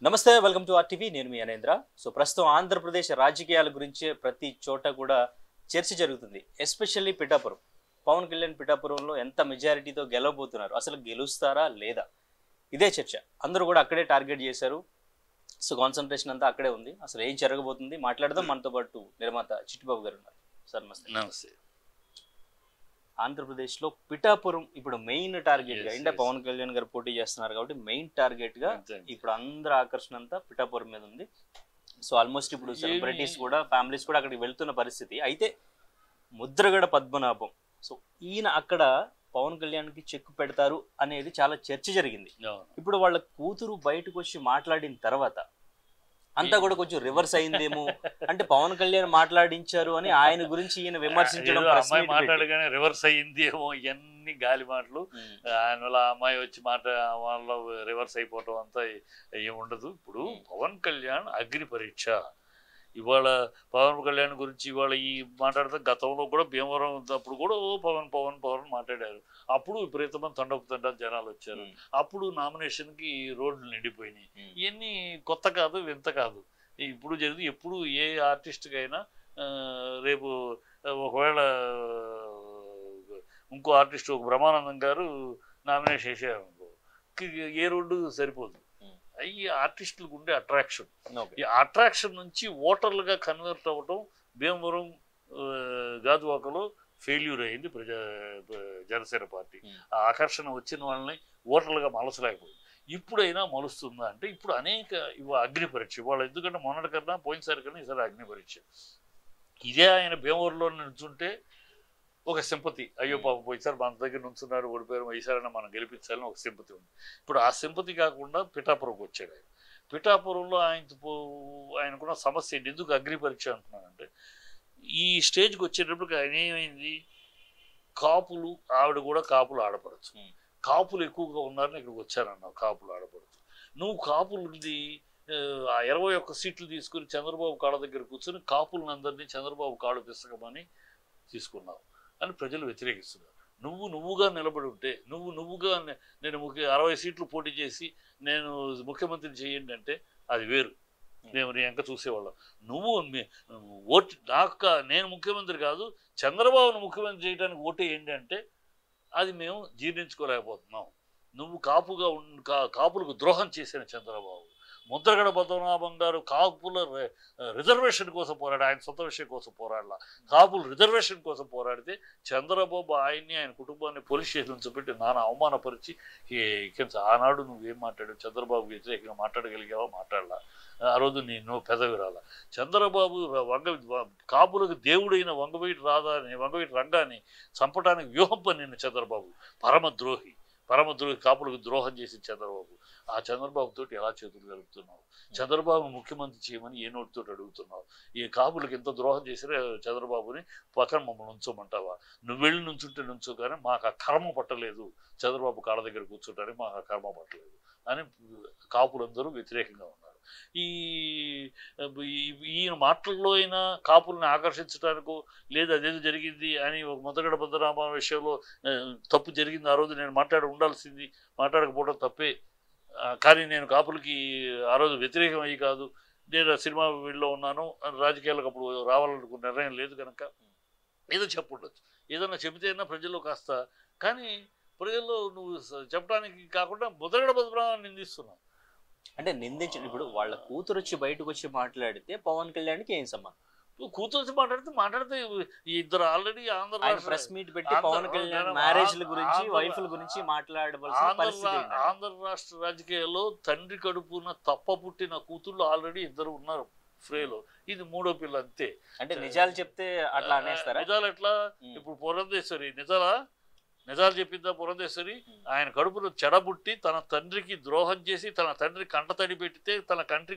నమస్తే, welcome to RTV. నేను మీ అనేంద్ర. So ప్రస్తుతం ఆంధ్రప్రదేశ్ రాజకీయాల గురించి ప్రతి చోట కూడా చర్చ జరుగుతుంది. ఎస్పెషల్లీ పిఠాపురం. పవన్ కళ్యాణ్ పిఠాపురంలో ఎంత మెజారిటీతో గెలవబోతున్నారు, అసలు గెలుస్తారా లేదా, ఇదే చర్చ. అందరూ కూడా అక్కడే టార్గెట్ చేశారు. సో కాన్సన్ట్రేషన్ అంతా అక్కడే ఉంది. అసలు ఏం జరగబోతుంది మాట్లాడదాం. మనతో పాటు నిర్మాత చిట్టిబాబు గారు ఉన్నారు. సార్ నమస్తే. నమస్తే. ఆంధ్రప్రదేశ్లో పిఠాపురం ఇప్పుడు మెయిన్ టార్గెట్ గా, అంటే పవన్ కళ్యాణ్ గారు పోటీ చేస్తున్నారు కాబట్టి మెయిన్ టార్గెట్ గా ఇప్పుడు అందరి ఆకర్షణ అంతా పిఠాపురం మీద ఉంది. సో ఆల్మోస్ట్ ఇప్పుడు సెలబ్రిటీస్ కూడా, ఫ్యామిలీస్ కూడా అక్కడికి వెళ్తున్న పరిస్థితి. అయితే ముద్రగడ పద్మనాభం, సో ఈయన అక్కడ పవన్ కళ్యాణ్ కి చెక్ పెడతారు అనేది చాలా చర్చ జరిగింది. ఇప్పుడు వాళ్ళ కూతురు బయటకు వచ్చి మాట్లాడిన తర్వాత అంతా కూడా కొంచెం రివర్స్ అయిందేమో, అంటే పవన్ కళ్యాణ్ మాట్లాడించారు అని ఆయన గురించి ఈయన విమర్శించడం, అమ్మాయి మాట్లాడగానే రివర్స్ అయ్యిందేమో, ఇవన్నీ గాలి మాటలు. ఆయన వల్ల అమ్మాయి వచ్చి వాళ్ళ రివర్స్ అయిపోవటం అంతా ఏముండదు. ఇప్పుడు పవన్ కళ్యాణ్ అగ్ని పరీక్ష. ఇవాళ పవన్ కళ్యాణ్ గురించి ఇవాళ ఈ మాట్లాడితే గతంలో కూడా భీమవరం అప్పుడు కూడా పవన్ పవన్ పవన్ మాట్లాడారు. అప్పుడు విపరీతమైన తండపు జనాలు వచ్చారు. అప్పుడు నామినేషన్కి రోడ్లు నిండిపోయినాయి. ఇవన్నీ కొత్త కాదు, వింత కాదు. ఇప్పుడు జరిగింది. ఎప్పుడు ఏ ఆర్టిస్ట్కి అయినా రేపు ఒకవేళ ఇంకో ఆర్టిస్ట్ ఒక బ్రహ్మానందం గారు నామినేషన్ చేశారనుకో, ఏ రోడ్డు సరిపోదు. ఈ ఆర్టిస్టులకు ఉండే అట్రాక్షన్, ఈ అట్రాక్షన్ నుంచి ఓటర్లుగా కన్వర్ట్ అవ్వటం భీమవరం గాజువాకలో ఫెయిల్యూర్ అయింది జనసేన పార్టీ. ఆ ఆకర్షణ వచ్చిన వాళ్ళని ఓటర్లుగా మలచలేకపోయింది. ఇప్పుడైనా మలుస్తుందా అంటే ఇప్పుడు అనేక అగ్ని పరీక్ష ఇవాళ. ఎందుకంటే మొన్నటి కన్నా పోయినసారి కన్నా ఈసారి అగ్ని పరీక్ష. ఇదే ఆయన భీమవరంలో నుంచుంటే ఒక సింపతి, అయ్యో పాపం పోయిసారి మన దగ్గర నుంచున్నారు, ఓడిపోయారు, ఈసారైనా మనం గెలిపించాలని ఒక సింపతి ఉంది. ఇప్పుడు ఆ సింపతి కాకుండా పిఠాపురంకి వచ్చాడు ఆయన. పిఠాపురంలో ఆయనకున్న సమస్య ఏంటి, ఎందుకు అగ్ని పరీక్ష అంటున్నానంటే, ఈ స్టేజ్కి వచ్చేటప్పటికి ఆయన ఏమైంది, కాపులు, ఆవిడ కూడా కాపులు ఆడపడచ్చు, కాపులు ఎక్కువగా ఉన్నారని ఇక్కడికి వచ్చారన్నావు. కాపులు ఆడపడచ్చు, నువ్వు కాపులది ఆ 21 సీట్లు తీసుకుని చంద్రబాబు కాళ్ళ దగ్గర కూర్చొని కాపులను అందరినీ చంద్రబాబు కాళ్ళు పిసకమని తీసుకున్నావు అని ప్రజలు వ్యతిరేకిస్తున్నారు. నువ్వుగా నిలబడి ఉంటే, నువ్వుగా నేను 60 సీట్లు పోటీ చేసి నేను ముఖ్యమంత్రిని చేయండి అంటే అది వేరు. మేము నీ వెంక చూసేవాళ్ళం. నువ్వు ఓటు నేను ముఖ్యమంత్రి కాదు, చంద్రబాబును ముఖ్యమంత్రి చేయడానికి ఓటు ఏంటి అంటే అది మేము జీర్ణించుకోలేకపోతున్నాం. నువ్వు కాపులకు ద్రోహం చేసిన చంద్రబాబు. ముద్రగడ పద్మనాభం గారు కాపుల రిజర్వేషన్ కోసం పోరాడు, ఆయన సొంత విషయం కోసం పోరాడలా, కాపులు రిజర్వేషన్ కోసం పోరాడితే చంద్రబాబు ఆయన్ని, ఆయన కుటుంబాన్ని పోలీస్ స్టేషన్ ఉంచబెట్టి నానా అవమానపరిచి ఆనాడు నువ్వేం మాట్లాడావు, చంద్రబాబు వ్యతిరేకంగా మాట్లాడగలిగావా, మాట్లాడలా. ఆ రోజు నువ్వు పెదవి రాలా. చంద్రబాబు కాపులకు దేవుడైన వంగవీటి రంగాన్ని చంపడానికి వ్యూహం పన్నిన చంద్రబాబు పరమద్రోహి కాపులకు ద్రోహం చేసి చంద్రబాబు. ఆ చంద్రబాబు తోటి ఎలా చేతులు కలుపుతున్నావు? చంద్రబాబును ముఖ్యమంత్రి చేయమని ఏ నోటితో అడుగుతున్నావు? ఈ కాపులకు ఎంత ద్రోహం చేసినా చంద్రబాబుని పక్కన మమ్మల్ని ఉంచోమంటావా? నువ్వు వెళ్ళి నుంచుంటే నుంచో, కానీ మాకు ఆ కర్మ పట్టలేదు, చంద్రబాబు కాళ్ళ దగ్గర కూర్చుంటానికి మాకు ఆ కర్మ పట్టలేదు అని కాపులందరూ వ్యతిరేకంగా ఉన్నారు. ఈయన మాటల్లో అయినా కాపుల్ని ఆకర్షించడానికో లేదా అదేదో జరిగింది అని ఒక ముద్రగడ పద్మనాభ విషయంలో తప్పు జరిగింది, ఆ రోజు నేను ఉండాల్సింది, మాట్లాడకపోవడం తప్పే, కానీ నేను కాపులకి ఆ రోజు వ్యతిరేకం అయ్యి కాదు, నేను సినిమా వీళ్ళలో ఉన్నాను, రాజకీయాలకు అప్పుడు రావాలనుకున్న నిర్ణయం లేదు కనుక ఏదో చెప్పుండొచ్చు. ఏదన్నా చెబితేనా ప్రజల్లో కాస్త, కానీ ప్రజల్లో నువ్వు చెప్పడానికి కాకుండా ముద్రగడ పద్మనాభాన్ని నిందిస్తున్నావు. అంటే నిందించిన ఇప్పుడు వాళ్ళ కూతురు వచ్చి బయటకు వచ్చి మాట్లాడితే పవన్ కళ్యాణ్కి ఏం సంబంధం? కూతురు వచ్చి మాట్లాడితే ఇద్దరు ఆల్రెడీ ప్రెస్ మీట్ పెట్టి పవన్ కళ్యాణ్ మ్యారేజ్ల గురించి, వైఫ్ల గురించి మాట్లాడవలసిన పరిస్థితి. ఆంధ్ర రాష్ట్ర రాజకీయాల్లో తండ్రి కడుపున తప్ప పుట్టిన కూతుళ్ళు ఆల్రెడీ ఇద్దరు ఉన్నారు ఫ్రేలో. ఇది మూడో పిల్ల అంతే. అంటే నిజాలు చెప్తే అట్లా అనేస్తారా? నిజాలు ఎట్లా? ఇప్పుడు పురంధేశ్వరి నిజాలు చెప్పిందా పురంధేశ్వరి? ఆయన కడుపులో చెడబుట్టి తన తండ్రికి ద్రోహం చేసి తన తండ్రి కంటతడి పెడితే, తన కంట్రి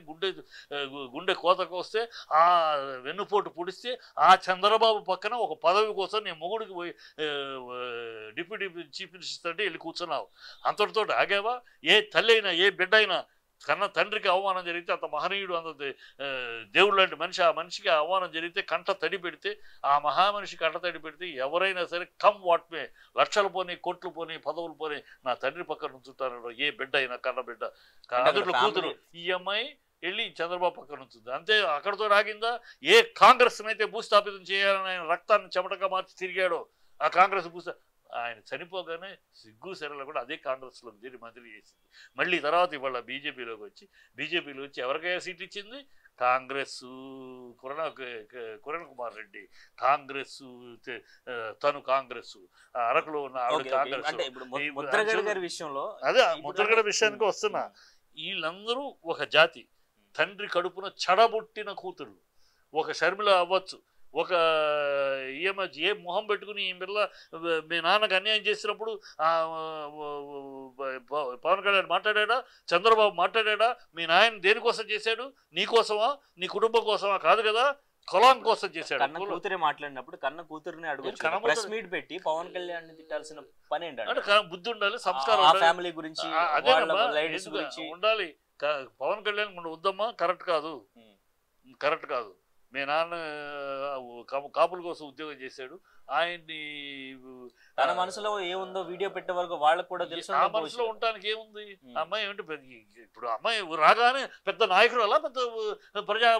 గుండె కోతకు వస్తే, ఆ వెన్నుపోటు పుడిస్తే, ఆ చంద్రబాబు పక్కన ఒక పదవి కోసం నేను మొగుడికి పోయి డిప్యూటీ చీఫ్ మినిస్టర్ అంటే వెళ్ళి కూర్చున్నావు. అంతటితో ఆగావా? ఏ తల్లి అయినా, ఏ బిడ్డ అయినా తండ్రికి అవమానం జరిగితే, అంత మహనీయుడు, అంత దేవుడు లాంటి మనిషి, ఆ మనిషికి అవమానం జరిగితే కంట తడి పెడితే, ఆ మహామనిషి కంట తడి పెడితే ఎవరైనా సరే కమ్ వాట్ మే, లక్షలు పోనీ, కోట్లు పోనీ, పదవులు పోనీ, నా తండ్రి పక్కన ఉంచుతాను. ఏ బిడ్డ అయినా కన్న బిడ్డ, అందులో కూతురు, ఈ అమ్మాయి వెళ్ళి చంద్రబాబు పక్కన ఉంచుంది అంతే. అక్కడతో రాగిందా? ఏ కాంగ్రెస్ అయితే భూస్థాపితం చేయాలని ఆయన రక్తాన్ని చెమటగా మార్చి తిరిగాడో ఆ కాంగ్రెస్ ఆయన చనిపోగానే సిగ్గు సెరలో కూడా అదే కాంగ్రెస్లో చేరి మంత్రి చేసింది. మళ్ళీ తర్వాత ఇవాళ బీజేపీలో వచ్చి ఎవరికైనా సీట్ ఇచ్చింది? కాంగ్రెస్, కిరణ్ కుమార్ రెడ్డి కాంగ్రెస్, తను కాంగ్రెస్, అరకులో ఉన్న ఆవిడ కాంగ్రెస్. అదే ముద్రగడ విషయానికి వస్తున్నా. వీళ్ళందరూ ఒక జాతి, తండ్రి కడుపున చెడబుట్టిన కూతురు. ఒక షర్మిల అవ్వచ్చు, ఒక ఏ మొహం పెట్టుకుని ఈ పిల్ల మీ నాన్నకు అన్యాయం చేసినప్పుడు పవన్ కళ్యాణ్ మాట్లాడా? చంద్రబాబు మాట్లాడా? మీ నాయన దేనికోసం చేశాడు? నీకోసమా, నీ కుటుంబం కోసమా? కాదు కదా, కులం కోసం చేశాడు. కన్న కూతురే మాట్లాడినప్పుడు కన్న కూతురుని అడుగు ప్రెస్ మీట్ పెట్టి పవన్ కళ్యాణ్ తిట్టాల్సిన పని ఏంటంటే బుద్ధి ఉండాలి, సంస్కారం, ఫ్యామిలీ గురించి ఉండాలి. పవన్ కళ్యాణ్ వద్దమ్మా, కరెక్ట్ కాదు. మీ నాన్న కాపుల కోసం ఉద్యోగం చేశాడు, ఆయన్ని తన మనసులో ఏముందో వీడియో పెట్టే వరకు వాళ్ళకు కూడా తెలుసు. ఆ మనసులో ఉండటానికి ఏముంది? అమ్మాయి ఏమిటి, ఇప్పుడు అమ్మాయి రాగానే పెద్ద నాయకురాలా, పెద్ద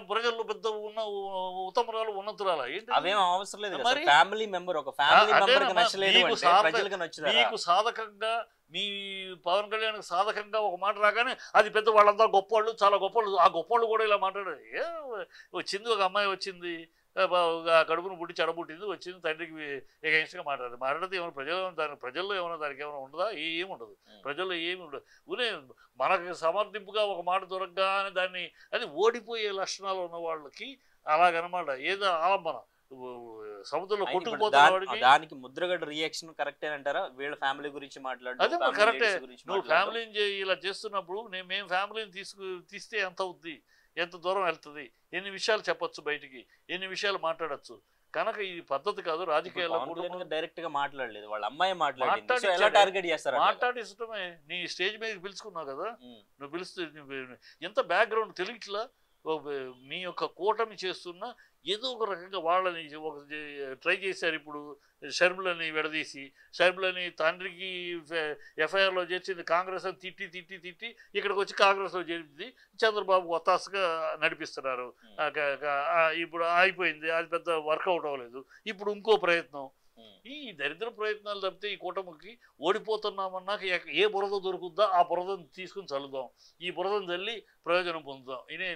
ప్రజల్లో పెద్ద ఉత్తమరాలు, ఉన్నతురాలా? ఏంటి అవేం అవసరం లేదు. ఫ్యామిలీ మెంబర్, ఒక ఫ్యామిలీ మెంబర్ కి నచ్చలేదు, ప్రజలకు నచ్చలేదు. మీకు సాధకంగా, మీ పవన్ కళ్యాణ్ సాధకంగా ఒక మాట రాగానే అది పెద్ద వాళ్ళంతా గొప్పవాళ్ళు, చాలా గొప్పవాళ్ళు, ఆ గొప్పవాళ్ళు కూడా ఇలా మాట్లాడారు. వచ్చింది ఒక అమ్మాయి వచ్చింది, కడుపును పుట్టి చెడబుట్టింది, వచ్చింది, తండ్రికి ఎగైన్స్ట్గా మాట్లాడితే ఏమైనా ప్రజల్లో ఏమైనా దానికి ఏమైనా ఉండదా? ఏముండదు, ప్రజల్లో ఏమి ఉండదు. ఊనే మనకు సమర్థింపుగా ఒక మాట దొరకగానే దాన్ని, అది ఓడిపోయే లక్షణాలు ఉన్న వాళ్ళకి అలాగనమాట. ఏదో ఆలంబన సముద్రంలో కొట్టుకుపోతున్న దానికి ముద్రగడ రియాక్షన్ కరెక్టే అంటారా? వీళ్ళ ఫ్యామిలీ గురించి అదే కరెక్టే. నువ్వు ఫ్యామిలీని ఇలా చేస్తున్నప్పుడు మేము ఫ్యామిలీని తీస్తే ఎంత అవుద్ది, ఎంత దూరం వెళ్తుంది, ఎన్ని విషయాలు చెప్పొచ్చు బయటికి, ఎన్ని విషయాలు మాట్లాడచ్చు. కనుక ఇది పద్ధతి కాదు. రాజకీయాల్లో డైరెక్ట్ గా మాట్లాడలేదు, వాళ్ళ అమ్మాయి మాట్లాడిష్టమే. నీ స్టేజ్ మీద పిలుచుకున్నావు కదా, నువ్వు పిలుస్తూ ఎంత బ్యాక్గ్రౌండ్ తెలియట్లా. మీ యొక్క కూటమి చేస్తున్న ఏదో ఒక రకంగా వాళ్ళని ఒక ట్రై చేశారు. ఇప్పుడు షర్మిలని విడదీసి, షర్మిలని తండ్రికి ఎఫ్ఐఆర్లో చేర్చింది కాంగ్రెస్ అని తిట్టి ఇక్కడికి వచ్చి కాంగ్రెస్లో చేరింది, చంద్రబాబు ఒత్తాసగా నడిపిస్తున్నారు. ఇప్పుడు అయిపోయింది, అది పెద్ద వర్కౌట్ అవ్వలేదు. ఇప్పుడు ఇంకో ప్రయత్నం. ఈ దరిద్ర ప్రయత్నాలు తప్పితే ఈ కూటమికి ఓడిపోతున్నామన్నాక ఏ బురద దొరుకుద్దా ఆ బురదను తీసుకుని చల్లుదాం, ఈ బురదను చల్లి ప్రయోజనం పొందుదాం. ఇదే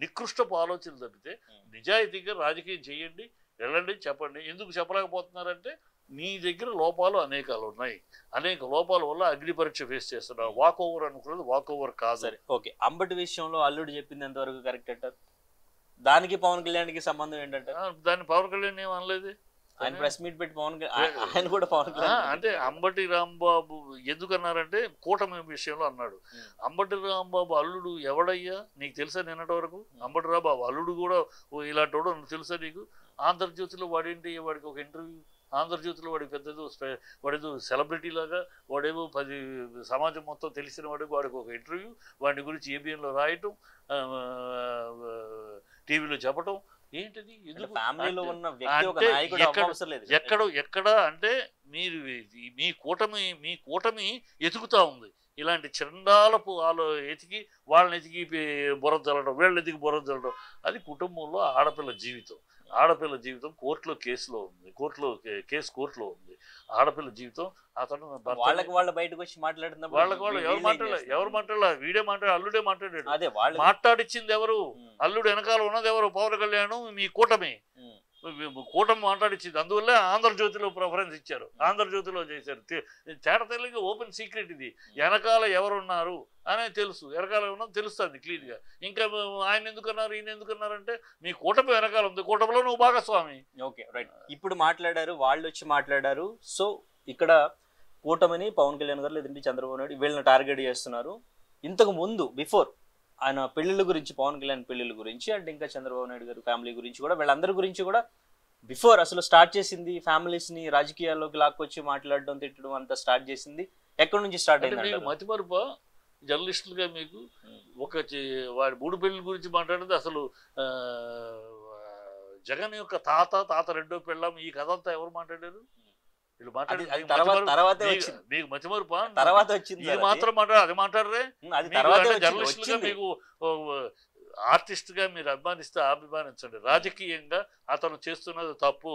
నికృష్టపు ఆలోచనలు తప్పితే నిజాయితీగా రాజకీయం చేయండి, వెళ్ళండి, చెప్పండి. ఎందుకు చెప్పలేకపోతున్నారంటే మీ దగ్గర లోపాలు అనేకాలు ఉన్నాయి. అనేక లోపాల వల్ల అగ్ని పరీక్ష ఫేస్ చేస్తున్నారు. వాక్ ఓవర్ అనుకున్నది వాక్ ఓవర్ కాదు. సరే, ఓకే. అంబటి విషయంలో అల్లుడు చెప్పింది ఎంతవరకు కరెక్ట్ అంటారు? దానికి పవన్ కళ్యాణ్కి సంబంధం ఏంటంటే దాన్ని పవన్ కళ్యాణ్ ఏమనలేదు. ఆయన ప్రెస్ మీట్ పెట్టి ఆయన కూడా పవన్ కళ్యాణ్ అంటే అంబటి రాంబాబు ఎందుకన్నారంటే కూటమి విషయంలో అన్నాడు. అంబటి రాంబాబు అల్లుడు ఎవడయ్యా నీకు తెలుసా? నిన్నటి వరకు అంబటి రాంబాబు అల్లుడు కూడా ఇలాంటి వాడు తెలుసా నీకు? ఆంధ్రజ్యోతిలో వాడేంటి, వాడికి ఒక ఇంటర్వ్యూ, ఆంధ్రజ్యోతిలో వాడికి వాడేదో సెలబ్రిటీ లాగా, వాడేమో 10 సమాజం మొత్తం తెలిసిన వాడికి ఒక ఇంటర్వ్యూ, వాడి గురించి ఏబిఎన్లో రాయటం, టీవీలో చెప్పటం. ఏంటిది? ఎక్కడ అంటే మీరు మీ కూటమి ఎతుకుతా ఉంది. ఇలాంటి చండాలపు ఎతికి వాళ్ళని ఎతికి బురద చల్లడం, వీళ్ళని ఎతికి బురద చల్లడం. అది కుటుంబంలో ఆడపిల్ల జీవితం కోర్టులో కోర్టులో ఉంది. ఆడపిల్ల జీవితం. అతను వాళ్ళ బయటకు వచ్చి మాట్లాడుతున్నప్పుడు వాళ్ళు ఎవరు మాట్లాడాలి? వీడే మాట్లాడాడు, అల్లుడే మాట్లాడాడు. మాట్లాడిచ్చింది ఎవరు? అల్లుడు వెనకాల ఉన్నది ఎవరు? పవన్ కళ్యాణ్, మీ కూటమి మాట్లాడిచ్చింది. అందువల్ల ఆంధ్రజ్యోతిలో ప్రిఫరెన్స్ ఇచ్చారు, ఆంధ్రజ్యోతిలో చేశారు. తేట తెల్లగా ఓపెన్ సీక్రెట్ ఇది. వెనకాల ఎవరున్నారు అనేది తెలుసు, వెనకాల ఉన్నది తెలుస్తుంది క్లీన్గా. ఇంకా ఆయన ఎందుకన్నారు, ఈయన ఎందుకన్నారంటే మీ కూటమి వెనకాల ఉంది, కూటమిలో నువ్వు భాగస్వామి. Okay, right. ఇప్పుడు మాట్లాడారు, వాళ్ళు వచ్చి మాట్లాడారు. సో ఇక్కడ కూటమిని పవన్ కళ్యాణ్ గారు లేదంటే చంద్రబాబు నాయుడు వీళ్ళని టార్గెట్ చేస్తున్నారు. ఇంతకు ముందు బిఫోర్ ఆయన పెళ్లిళ్ళ గురించి, పవన్ కళ్యాణ్ పెళ్లిళ్ళ గురించి, అంటే ఇంకా చంద్రబాబు నాయుడు గారు ఫ్యామిలీ గురించి కూడా, వీళ్ళందరి గురించి కూడా బిఫోర్ అసలు స్టార్ట్ చేసింది ఫ్యామిలీస్ని రాజకీయాల్లోకి లాక్కొచ్చి మాట్లాడడం, తిట్టడం అంతా స్టార్ట్ చేసింది ఎక్కడి నుంచి స్టార్ట్ అయింది? మతిమరుపు జర్నలిస్టులుగా మీకు వాడి 3 పెళ్లి గురించి మాట్లాడితే అసలు జగన్ యొక్క తాత రెండో పెళ్ళాం ఈ కథ అంతా ఎవరు మాట్లాడారు? వీళ్ళు మీకు మతిమరుపా? తర్వాత వచ్చింది ఇది మాత్రం అది మాట్లాడరే. జర్నలిస్టులుగా మీకు ఆర్టిస్ట్ గా మీరు అభిమానిస్తే అభిమానించండి. రాజకీయంగా అతను చేస్తున్నది తప్పు.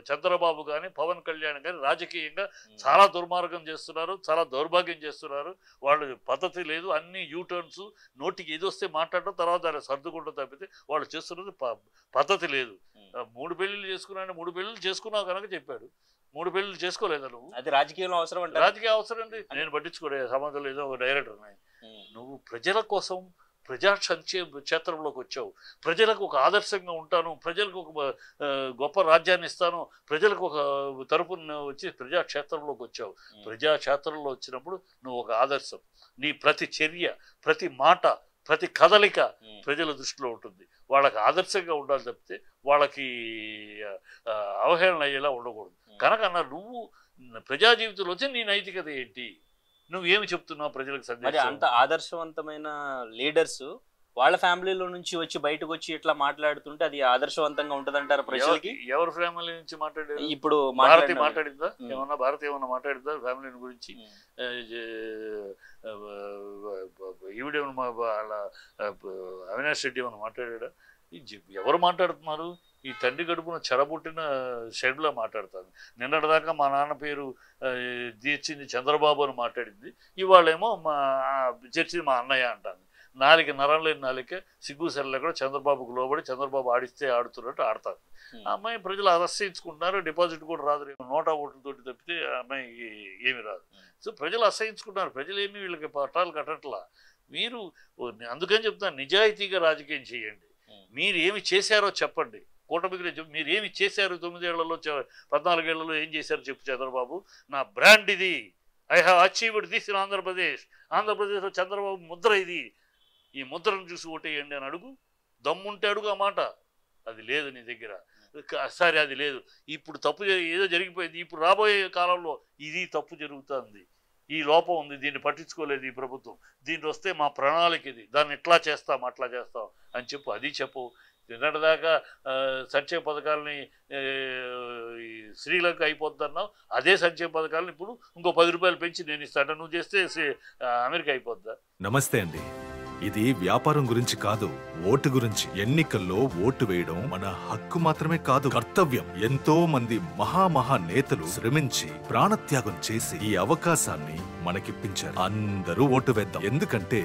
చంద్రబాబు కానీ పవన్ కళ్యాణ్ కానీ రాజకీయంగా చాలా దుర్మార్గం చేస్తున్నారు, చాలా దౌర్భాగ్యం చేస్తున్నారు. వాళ్ళు పద్ధతి లేదు, అన్ని యూటర్న్స్, నోటికి ఏది వస్తే మాట్లాడటం, తర్వాత దాన్ని సర్దుకుంటూ తప్పితే వాళ్ళు చేస్తున్నది పద్ధతి లేదు. 3 పెళ్లిళ్ళు చేసుకున్నాను, 3 పెళ్లిళ్ళు చేసుకున్నావు కనుక చెప్పాడు. 3 పెళ్లిళ్ళు చేసుకోలేదా నువ్వు? అది రాజకీయంలో అవసరం అంటే రాజకీయ అవసరం అండి. నేను పట్టించుకోలే సంబంధం లేదు. ఒక డైరెక్టర్ నువ్వు ప్రజల కోసం ప్రజా సంక్షేమ క్షేత్రంలోకి వచ్చావు. ప్రజలకు ఒక ఆదర్శంగా ఉంటాను, ప్రజలకు ఒక గొప్ప రాజ్యాన్ని ఇస్తాను, ప్రజలకు ఒక తరపున వచ్చి ప్రజాక్షేత్రంలోకి వచ్చావు. ప్రజాక్షేత్రంలో వచ్చినప్పుడు నువ్వు ఒక ఆదర్శం. నీ ప్రతి చర్య, ప్రతి మాట, ప్రతి కదలిక ప్రజల దృష్టిలో ఉంటుంది. వాళ్ళకి ఆదర్శంగా ఉండాలి తప్పితే వాళ్ళకి అవహేళన అయ్యేలా ఉండకూడదు. కనుక నువ్వు ప్రజా జీవితంలో వచ్చి నీ నైతికత ఏంటి? నువ్వేమి చెప్తున్నావు ప్రజలకు సందేశం? అంత ఆదర్శవంతమైన లీడర్స్ వాళ్ళ ఫ్యామిలీలో నుంచి వచ్చి బయటకు వచ్చి ఇట్లా మాట్లాడుతుంటే అది ఆదర్శవంతంగా ఉంటదంటారు ప్రజలకి? ఎవరి ఫ్యామిలీ నుంచి మాట్లాడారు? ఇప్పుడు భారతి మాట్లాడిందా? ఏమన్నా భారతి ఏమన్నా మాట్లాడిందా ఫ్యామిలీ గురించి? ఈవిడేమన్నా వాళ్ళ అవినాష్ రెడ్డి ఏమన్నా మాట్లాడా? ఎవరు మాట్లాడుతున్నారు? ఈ తండ్రి గడుపున చెడబుట్టిన షెడ్లో మాట్లాడుతుంది. నిన్నటిదాకా మా నాన్న పేరు తీర్చింది చంద్రబాబు అని మాట్లాడింది, ఇవాళేమో చర్చింది మా అన్నయ్య అంటాను. నాలిక నరం లేని నాలిక, సిగ్గు సెల్ల కూడా చంద్రబాబుకు లోబడి చంద్రబాబు ఆడిస్తే ఆడుతున్నట్టు ఆడతారు. ఆ అమ్మాయి ప్రజలు అసహించుకుంటున్నారు. డిపాజిట్ కూడా రాదు, నోటా ఓట్లతోటి తప్పితే ఆ అమ్మాయికి ఏమి రాదు. సో ప్రజలు అసహించుకుంటున్నారు. ప్రజలు ఏమి వీళ్ళకి పట్టాలు కట్టట్లా. మీరు అందుకని చెప్తాను, నిజాయితీగా రాజకీయం చేయండి. మీరు ఏమి చేశారో చెప్పండి. కూటమికి మీరు ఏమి చేశారు 9 ఏళ్లలో, 14 ఏళ్లలో ఏం చేశారు చెప్పు చంద్రబాబు. నా బ్రాండ్ ఇది, I have achieved this in Andhra Pradesh. ఆంధ్రప్రదేశ్లో చంద్రబాబు ముద్ర ఇది, ఈ ముద్రను చూసి ఓటేయండి అని అడుగు. దమ్ముంటే అడుగు ఆ మాట. అది లేదు నీ దగ్గర. సరే అది లేదు, ఇప్పుడు తప్పు ఏదో జరిగిపోయింది, ఇప్పుడు రాబోయే కాలంలో ఇది తప్పు జరుగుతుంది, ఈ లోపం ఉంది, దీన్ని పట్టించుకోలేదు ఈ ప్రభుత్వం, దీంట్లో వస్తే మా ప్రణాళిక ఇది, దాన్ని ఎట్లా చేస్తాం అట్లా చేస్తాం అని చెప్పు. అది చెప్పు. నిన్నటిదాకా సంక్షేమ పథకాలని శ్రీలంక అయిపోద్దన్నావు, అదే సంక్షేమ పథకాలను ఇప్పుడు ఇంకో 10 రూపాయలు పెంచి నేను ఇస్తాను, నువ్వు చేస్తే అమెరికా అయిపోద్దా? నమస్తే అండి. ఇది వ్యాపారం గురించి కాదు, ఓటు గురించి. ఎన్నికల్లో ఓటు వేయడం మన హక్కు మాత్రమే కాదు, కర్తవ్యం. ఎంతో మంది మహా నేతలు శ్రమించి ప్రాణత్యాగం చేసి ఈ అవకాశాన్ని మనకిప్పించారు. అందరూ ఓటు వేద్దాం. ఎందుకంటే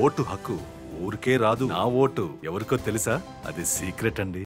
ఓటు హక్కు ఊరికే రాదు. నా ఓటు ఎవరికో తెలుసా? అది సీక్రెట్ అండి.